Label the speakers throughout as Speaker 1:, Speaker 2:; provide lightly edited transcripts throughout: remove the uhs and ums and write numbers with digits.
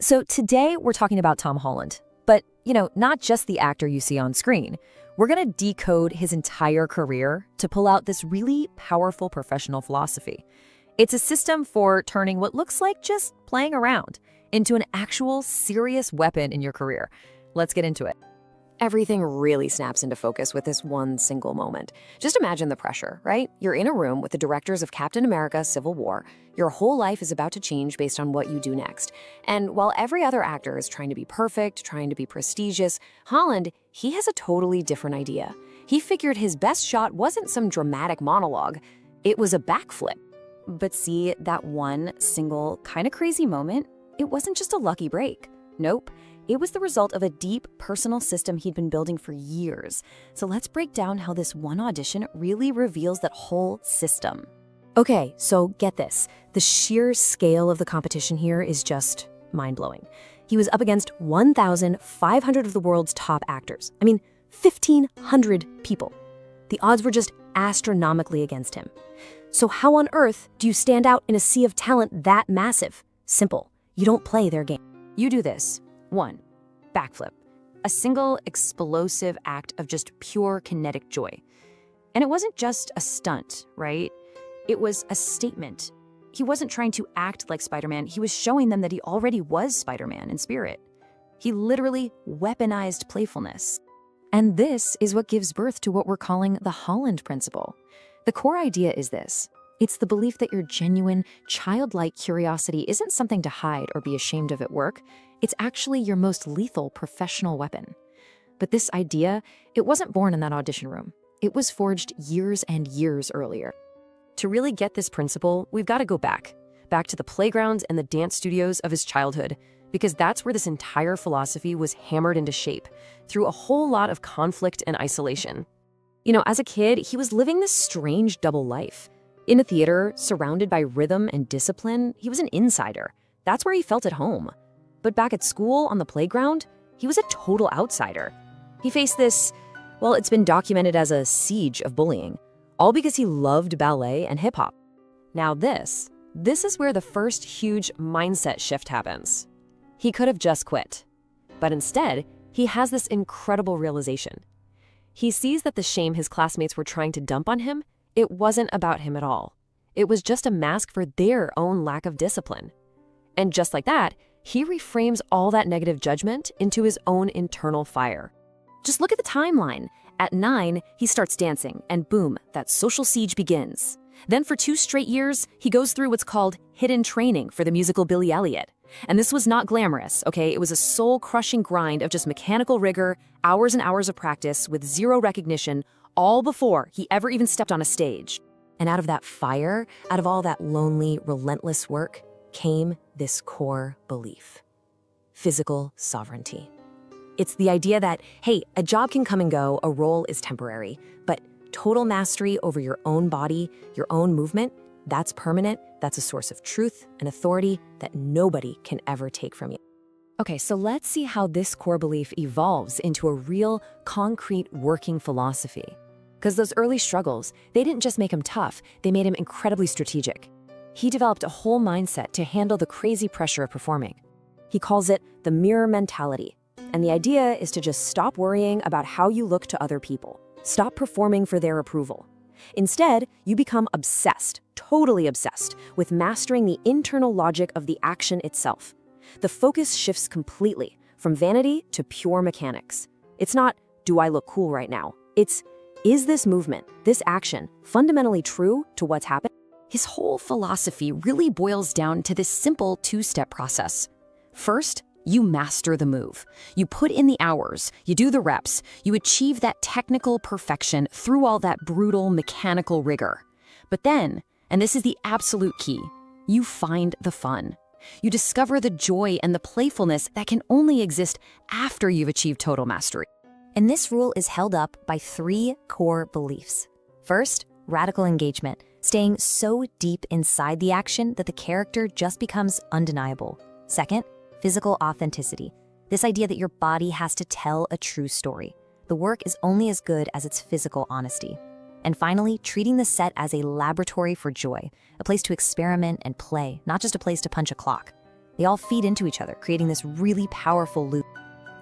Speaker 1: So today we're talking about Tom Holland, but, not just the actor you see on screen. We're going to decode his entire career to pull out this really powerful professional philosophy. It's a system for turning what looks like just playing around into an actual serious weapon in your career. Let's get into it.
Speaker 2: Everything really snaps into focus with this one single moment. Just imagine the pressure, right? You're in a room with the directors of Captain America: Civil War. Your whole life is about to change based on what you do next. And while every other actor is trying to be perfect, trying to be prestigious, Holland, he has a totally different idea. He figured his best shot wasn't some dramatic monologue. It was a backflip.
Speaker 3: But see, that one single, kind of crazy moment, it wasn't just a lucky break. Nope. It was the result of a deep personal system he'd been building for years. So let's break down how this one audition really reveals that whole system.
Speaker 1: Okay, so get this. The sheer scale of the competition here is just mind-blowing. He was up against 1,500 of the world's top actors. 1,500 people. The odds were just astronomically against him. So how on earth do you stand out in a sea of talent that massive? Simple. You don't play their game.
Speaker 2: You do this. 1. Backflip. A single explosive act of just pure kinetic joy. And it wasn't just a stunt, right? It was a statement. He wasn't trying to act like Spider-Man. He was showing them that he already was Spider-Man in spirit. He literally weaponized playfulness.
Speaker 1: And this is what gives birth to what we're calling the Holland Principle. The core idea is this. It's the belief that your genuine, childlike curiosity isn't something to hide or be ashamed of at work. It's actually your most lethal professional weapon. But this idea, it wasn't born in that audition room. It was forged years and years earlier. To really get this principle, we've got to go back to the playgrounds and the dance studios of his childhood, because that's where this entire philosophy was hammered into shape through a whole lot of conflict and isolation. As a kid, he was living this strange double life. In a theater, surrounded by rhythm and discipline, he was an insider. That's where he felt at home. But back at school, on the playground, he was a total outsider. He faced this, well, it's been documented as a siege of bullying, all because he loved ballet and hip-hop. Now this is where the first huge mindset shift happens. He could have just quit. But instead, he has this incredible realization. He sees that the shame his classmates were trying to dump on him, it wasn't about him at all. It was just a mask for their own lack of discipline. And just like that, he reframes all that negative judgment into his own internal fire. Just look at the timeline. At 9, he starts dancing, and boom, that social siege begins. Then for 2 straight years, he goes through what's called hidden training for the musical Billy Elliot. And this was not glamorous, okay? It was a soul-crushing grind of just mechanical rigor, hours and hours of practice with zero recognition, all before he ever even stepped on a stage. And out of that fire, out of all that lonely, relentless work, came this core belief: physical sovereignty. It's the idea that, hey, a job can come and go, a role is temporary, but total mastery over your own body, your own movement, that's permanent, that's a source of truth and authority that nobody can ever take from you. Okay, so let's see how this core belief evolves into a real, concrete, working philosophy. Because those early struggles, they didn't just make him tough, they made him incredibly strategic. He developed a whole mindset to handle the crazy pressure of performing. He calls it the mirror mentality. And the idea is to just stop worrying about how you look to other people. Stop performing for their approval. Instead, you become obsessed, totally obsessed, with mastering the internal logic of the action itself. The focus shifts completely from vanity to pure mechanics. It's not, do I look cool right now? It's, is this movement, this action, fundamentally true to what's happened? His whole philosophy really boils down to this simple 2-step process. First, you master the move. You put in the hours, you do the reps, you achieve that technical perfection through all that brutal mechanical rigor. But then, and this is the absolute key, you find the fun. You discover the joy and the playfulness that can only exist after you've achieved total mastery.
Speaker 3: And this rule is held up by 3 core beliefs. First, radical engagement, staying so deep inside the action that the character just becomes undeniable. Second, physical authenticity, this idea that your body has to tell a true story. The work is only as good as its physical honesty. And finally, treating the set as a laboratory for joy, a place to experiment and play, not just a place to punch a clock. They all feed into each other, creating this really powerful loop.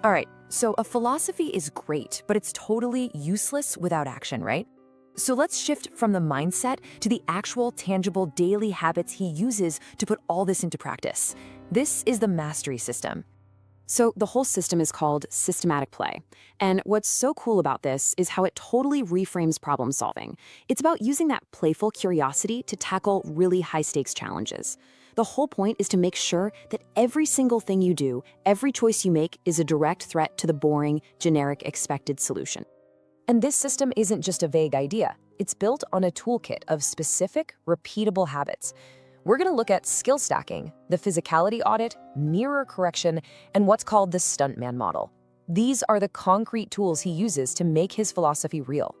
Speaker 2: All right, so a philosophy is great, but it's totally useless without action, right? So let's shift from the mindset to the actual tangible daily habits he uses to put all this into practice. This is the mastery system. So the whole system is called systematic play. And what's so cool about this is how it totally reframes problem solving. It's about using that playful curiosity to tackle really high-stakes challenges. The whole point is to make sure that every single thing you do, every choice you make, is a direct threat to the boring, generic, expected solution. And this system isn't just a vague idea. It's built on a toolkit of specific, repeatable habits. We're going to look at skill stacking, the physicality audit, mirror correction, and what's called the stuntman model. These are the concrete tools he uses to make his philosophy real.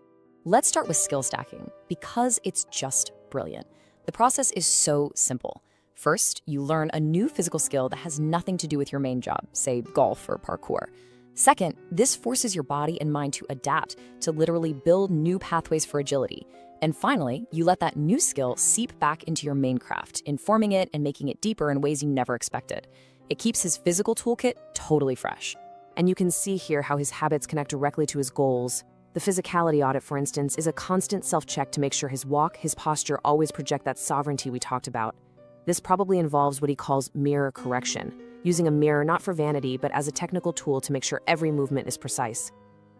Speaker 2: Let's start with skill stacking, because it's just brilliant. The process is so simple. First, you learn a new physical skill that has nothing to do with your main job, say golf or parkour. Second, this forces your body and mind to adapt, to literally build new pathways for agility. And finally, you let that new skill seep back into your main craft, informing it and making it deeper in ways you never expected. It keeps his physical toolkit totally fresh. And you can see here how his habits connect directly to his goals. The physicality audit, for instance, is a constant self-check to make sure his walk, his posture always project that sovereignty we talked about. This probably involves what he calls mirror correction, using a mirror not for vanity, but as a technical tool to make sure every movement is precise.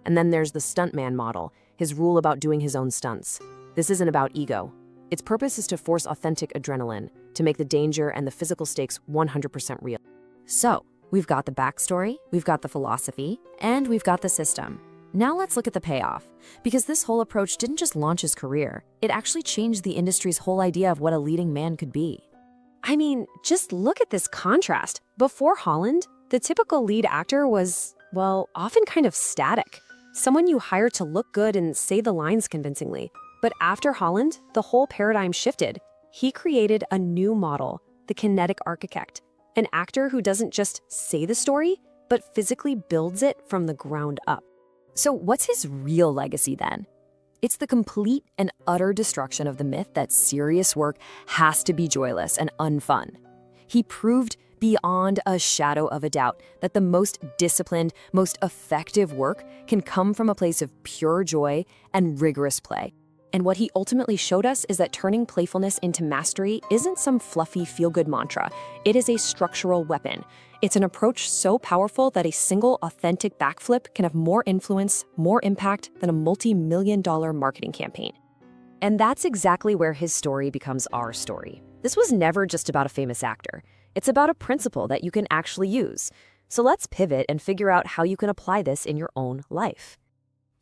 Speaker 2: And then there's the stuntman model, his rule about doing his own stunts. This isn't about ego. Its purpose is to force authentic adrenaline, to make the danger and the physical stakes 100% real.
Speaker 3: So, we've got the backstory, we've got the philosophy, and we've got the system. Now let's look at the payoff, because this whole approach didn't just launch his career, it actually changed the industry's whole idea of what a leading man could be.
Speaker 4: I mean, just look at this contrast. Before Holland, the typical lead actor was, well, often kind of static. Someone you hire to look good and say the lines convincingly. But after Holland, the whole paradigm shifted. He created a new model, the kinetic architect, an actor who doesn't just say the story, but physically builds it from the ground up.
Speaker 2: So what's his real legacy then? It's the complete and utter destruction of the myth that serious work has to be joyless and unfun. He proved beyond a shadow of a doubt that the most disciplined, most effective work can come from a place of pure joy and rigorous play. And what he ultimately showed us is that turning playfulness into mastery isn't some fluffy feel-good mantra. It is a structural weapon. It's an approach so powerful that a single authentic backflip can have more influence, more impact than a multi-million-dollar marketing campaign. And that's exactly where his story becomes our story. This was never just about a famous actor. It's about a principle that you can actually use. So let's pivot and figure out how you can apply this in your own life.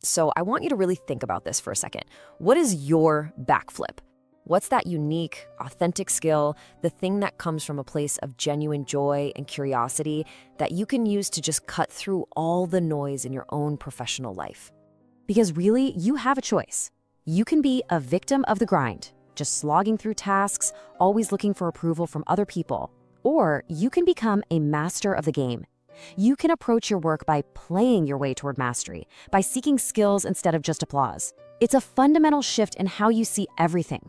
Speaker 2: So I want you to really think about this for a second. What is your backflip? What's that unique, authentic skill, the thing that comes from a place of genuine joy and curiosity that you can use to just cut through all the noise in your own professional life? Because really, you have a choice. You can be a victim of the grind, just slogging through tasks, always looking for approval from other people. Or you can become a master of the game. You can approach your work by playing your way toward mastery, by seeking skills instead of just applause. It's a fundamental shift in how you see everything.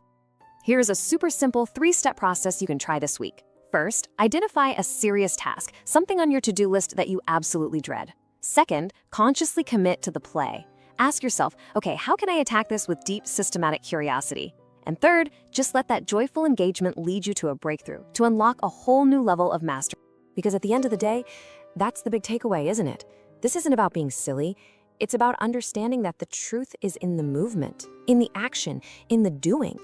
Speaker 4: Here's a super simple 3-step process you can try this week. First, identify a serious task, something on your to-do list that you absolutely dread. Second, consciously commit to the play. Ask yourself, okay, how can I attack this with deep, systematic curiosity? And third, just let that joyful engagement lead you to a breakthrough, to unlock a whole new level of mastery.
Speaker 2: Because at the end of the day, that's the big takeaway, isn't it? This isn't about being silly. It's about understanding that the truth is in the movement, in the action, in the doing.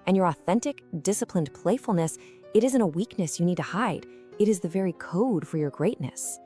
Speaker 2: And your authentic, disciplined playfulness, it isn't a weakness you need to hide. It is the very code for your greatness.